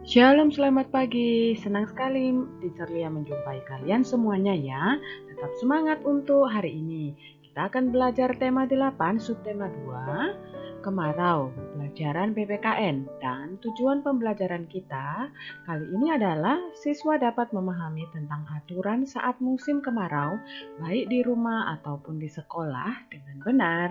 Shalom, selamat pagi. Senang sekali Teacher Lia menjumpai kalian semuanya ya. Tetap semangat untuk hari ini. Kita akan belajar tema 8, subtema 2, kemarau, pelajaran PPKN. Dan tujuan pembelajaran kita kali ini adalah siswa dapat memahami tentang aturan saat musim kemarau, baik di rumah ataupun di sekolah dengan benar.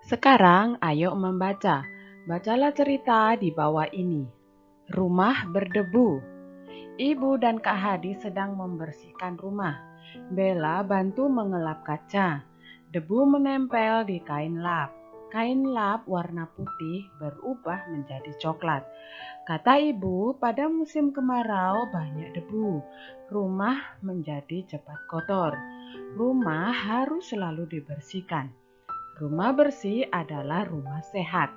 Sekarang ayo membaca. Bacalah cerita di bawah ini. Rumah berdebu. Ibu dan Kak Hadi sedang membersihkan rumah. Bella bantu mengelap kaca. Debu menempel di kain lap. Kain lap warna putih berubah menjadi coklat. Kata ibu, pada musim kemarau banyak debu. Rumah menjadi cepat kotor. Rumah harus selalu dibersihkan. Rumah bersih adalah rumah sehat.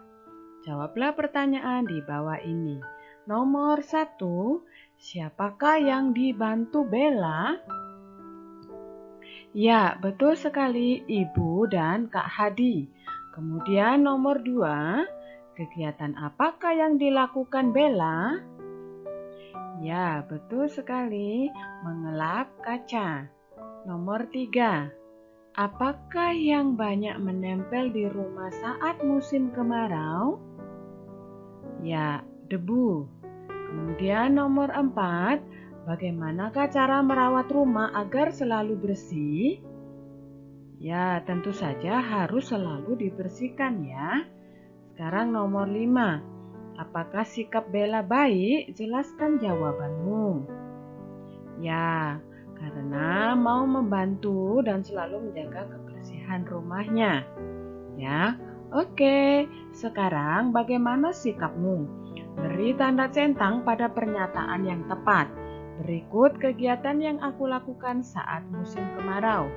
Jawablah pertanyaan di bawah ini. Nomor 1, siapakah yang dibantu Bella? Ya, betul sekali, Ibu dan Kak Hadi. Kemudian nomor 2, kegiatan apakah yang dilakukan Bella? Ya, betul sekali, mengelap kaca. Nomor 3, apakah yang banyak menempel di rumah saat musim kemarau? Ya, debu. Kemudian nomor 4, bagaimanakah cara merawat rumah agar selalu bersih? Ya, tentu saja harus selalu dibersihkan ya. Sekarang nomor 5, apakah sikap Bella baik? Jelaskan jawabanmu. Ya, karena mau membantu dan selalu menjaga kebersihan rumahnya. Ya, oke. Sekarang bagaimana sikapmu? Beri tanda centang pada pernyataan yang tepat. Berikut kegiatan yang aku lakukan saat musim kemarau.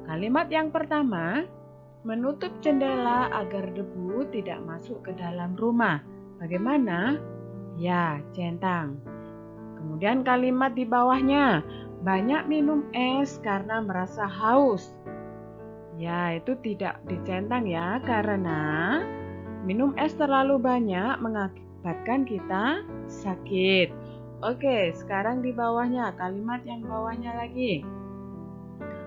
Kalimat yang pertama, menutup jendela agar debu tidak masuk ke dalam rumah. Bagaimana? Ya, centang. Kemudian kalimat di bawahnya, banyak minum es karena merasa haus. Ya, itu tidak dicentang ya, karena minum es terlalu banyak mengakibatkan kita sakit. Oke, sekarang di bawahnya, kalimat yang bawahnya lagi.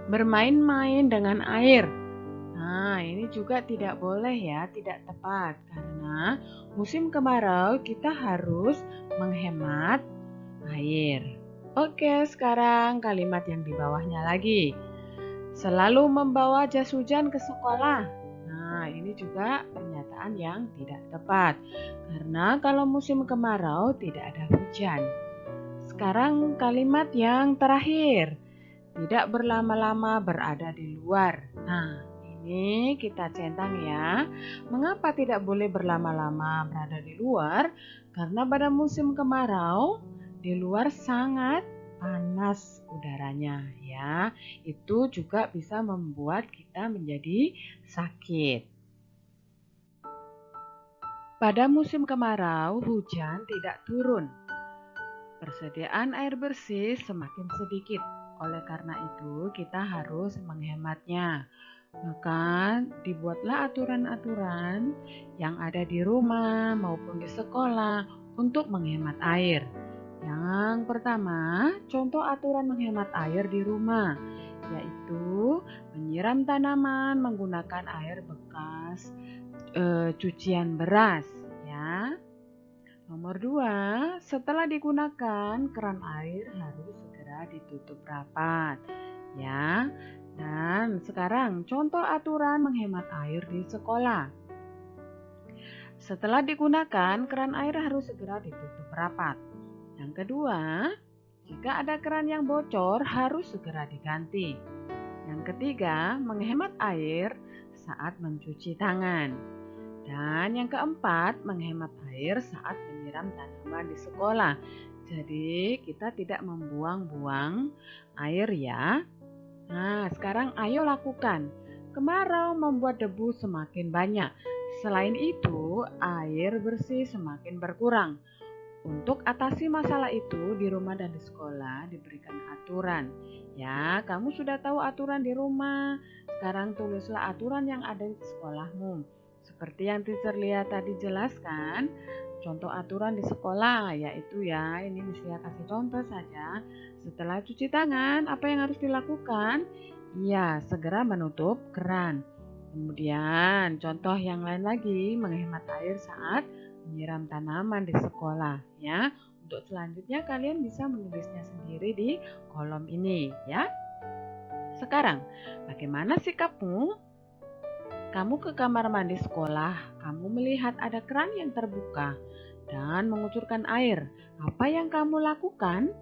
Bermain-main dengan air. Nah, ini juga tidak boleh ya, tidak tepat. Karena musim kemarau kita harus menghemat air. Oke, sekarang kalimat yang di bawahnya lagi. Selalu membawa jas hujan ke sekolah. Nah, ini juga pernyataan yang tidak tepat. Karena kalau musim kemarau tidak ada hujan. Sekarang kalimat yang terakhir. Tidak berlama-lama berada di luar. Nah, ini kita centang ya. Mengapa tidak boleh berlama-lama berada di luar? Karena pada musim kemarau di luar sangat panas udaranya ya. Itu juga bisa membuat kita menjadi sakit. Pada musim kemarau hujan tidak turun. Persediaan air bersih semakin sedikit. Oleh karena itu, kita harus menghematnya. Maka dibuatlah aturan-aturan yang ada di rumah maupun di sekolah untuk menghemat air. Yang pertama, contoh aturan menghemat air di rumah, yaitu menyiram tanaman menggunakan air bekas cucian beras ya. Nomor 2, setelah digunakan, keran air harus segera ditutup rapat. Ya, dan sekarang contoh aturan menghemat air di sekolah. Setelah digunakan, keran air harus segera ditutup rapat. Yang kedua, jika ada keran yang bocor harus segera diganti. Yang ketiga, menghemat air saat mencuci tangan. Dan yang keempat, menghemat air saat menyiram tanaman di sekolah. Jadi kita tidak membuang-buang air ya. Nah, sekarang ayo lakukan. Kemarau membuat debu semakin banyak. Selain itu, air bersih semakin berkurang. Untuk atasi masalah itu di rumah dan di sekolah diberikan aturan. Ya, kamu sudah tahu aturan di rumah. Sekarang tulislah aturan yang ada di sekolahmu. Seperti yang teacher Lia tadi jelaskan, contoh aturan di sekolah yaitu ya, ini Miss Lia kasih contoh saja. Setelah cuci tangan, apa yang harus dilakukan? Iya, segera menutup keran. Kemudian, contoh yang lain lagi, menghemat air saat menyiram tanaman di sekolah ya. Untuk selanjutnya kalian bisa menulisnya sendiri di kolom ini ya. Sekarang, bagaimana sikapmu? Kamu ke kamar mandi sekolah, kamu melihat ada keran yang terbuka dan mengucurkan air. Apa yang kamu lakukan?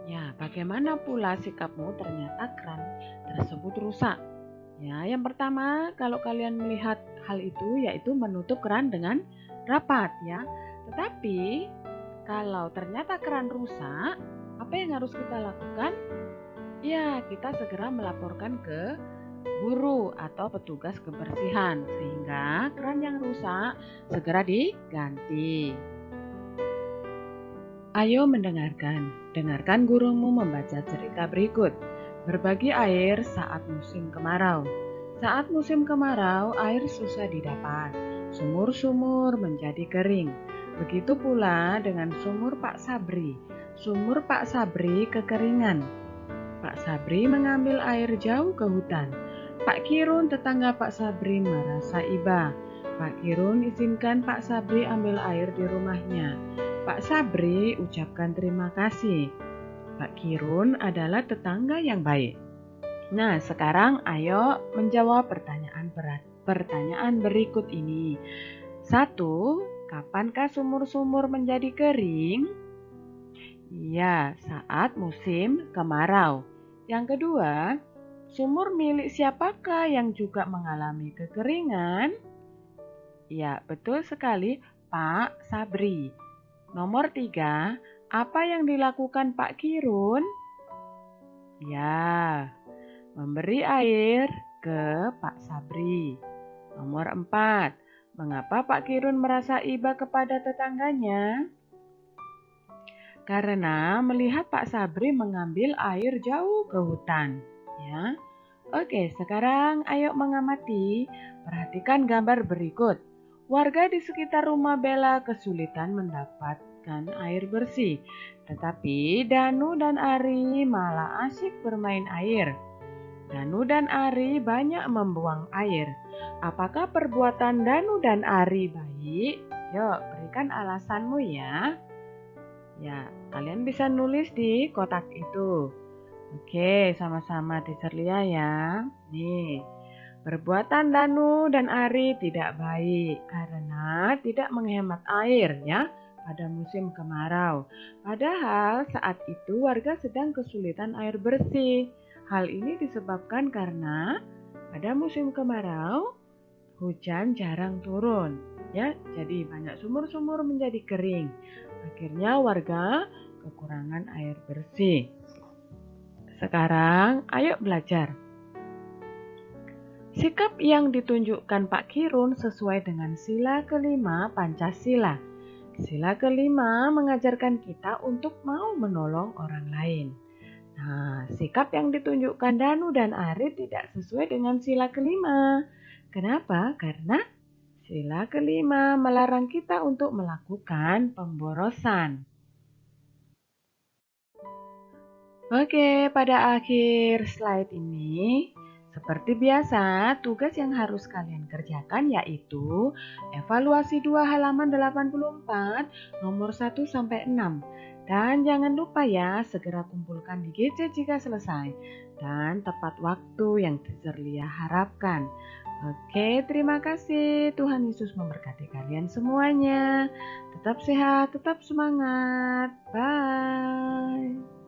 Ya, bagaimana pula sikapmu ternyata keran tersebut rusak? Ya, yang pertama, kalau kalian melihat hal itu yaitu menutup keran dengan rapat ya. Tetapi kalau ternyata keran rusak, apa yang harus kita lakukan? Ya, kita segera melaporkan ke guru atau petugas kebersihan sehingga keran yang rusak segera diganti. Ayo mendengarkan. Dengarkan gurumu membaca cerita berikut. Berbagi air saat musim kemarau. Saat musim kemarau, air susah didapat. Sumur-sumur menjadi kering. Begitu pula dengan sumur Pak Sabri. Sumur Pak Sabri kekeringan. Pak Sabri mengambil air jauh ke hutan. Pak Kirun, tetangga Pak Sabri, merasa iba. Pak Kirun izinkan Pak Sabri ambil air di rumahnya. Pak Sabri ucapkan terima kasih. Pak Kirun adalah tetangga yang baik. Nah, sekarang ayo menjawab pertanyaan berikut ini. 1. Kapankah sumur-sumur menjadi kering? Iya, saat musim kemarau. Yang kedua, sumur milik siapakah yang juga mengalami kekeringan? Ya, betul sekali, Pak Sabri. Nomor 3, apa yang dilakukan Pak Kirun? Ya, memberi air ke Pak Sabri. Nomor 4, mengapa Pak Kirun merasa iba kepada tetangganya? Karena melihat Pak Sabri mengambil air jauh ke hutan. Ya. Oke, sekarang ayo mengamati. Perhatikan gambar berikut. Warga di sekitar rumah Bella kesulitan mendapatkan air bersih. Tetapi Danu dan Ari malah asyik bermain air. Danu dan Ari banyak membuang air. Apakah perbuatan Danu dan Ari baik? Yuk, berikan alasanmu ya. Ya, kalian bisa nulis di kotak itu. Oke, sama-sama teacher Lia ya. Nih, perbuatan Danu dan Ari tidak baik karena tidak menghemat air ya pada musim kemarau. Padahal saat itu warga sedang kesulitan air bersih. Hal ini disebabkan karena pada musim kemarau hujan jarang turun ya, jadi banyak sumur-sumur menjadi kering. Akhirnya warga kekurangan air bersih. Sekarang ayo belajar. Sikap yang ditunjukkan Pak Kirun sesuai dengan sila kelima Pancasila. Sila kelima mengajarkan kita untuk mau menolong orang lain. Nah, sikap yang ditunjukkan Danu dan Ari tidak sesuai dengan sila kelima. Kenapa? Karena sila kelima melarang kita untuk melakukan pemborosan. Oke, pada akhir slide ini, seperti biasa, tugas yang harus kalian kerjakan yaitu evaluasi 2 halaman 84, nomor 1 sampai 6. Dan jangan lupa ya, segera kumpulkan di GC jika selesai. Dan tepat waktu yang teacher Lia harapkan. Oke, terima kasih. Tuhan Yesus memberkati kalian semuanya. Tetap sehat, tetap semangat. Bye.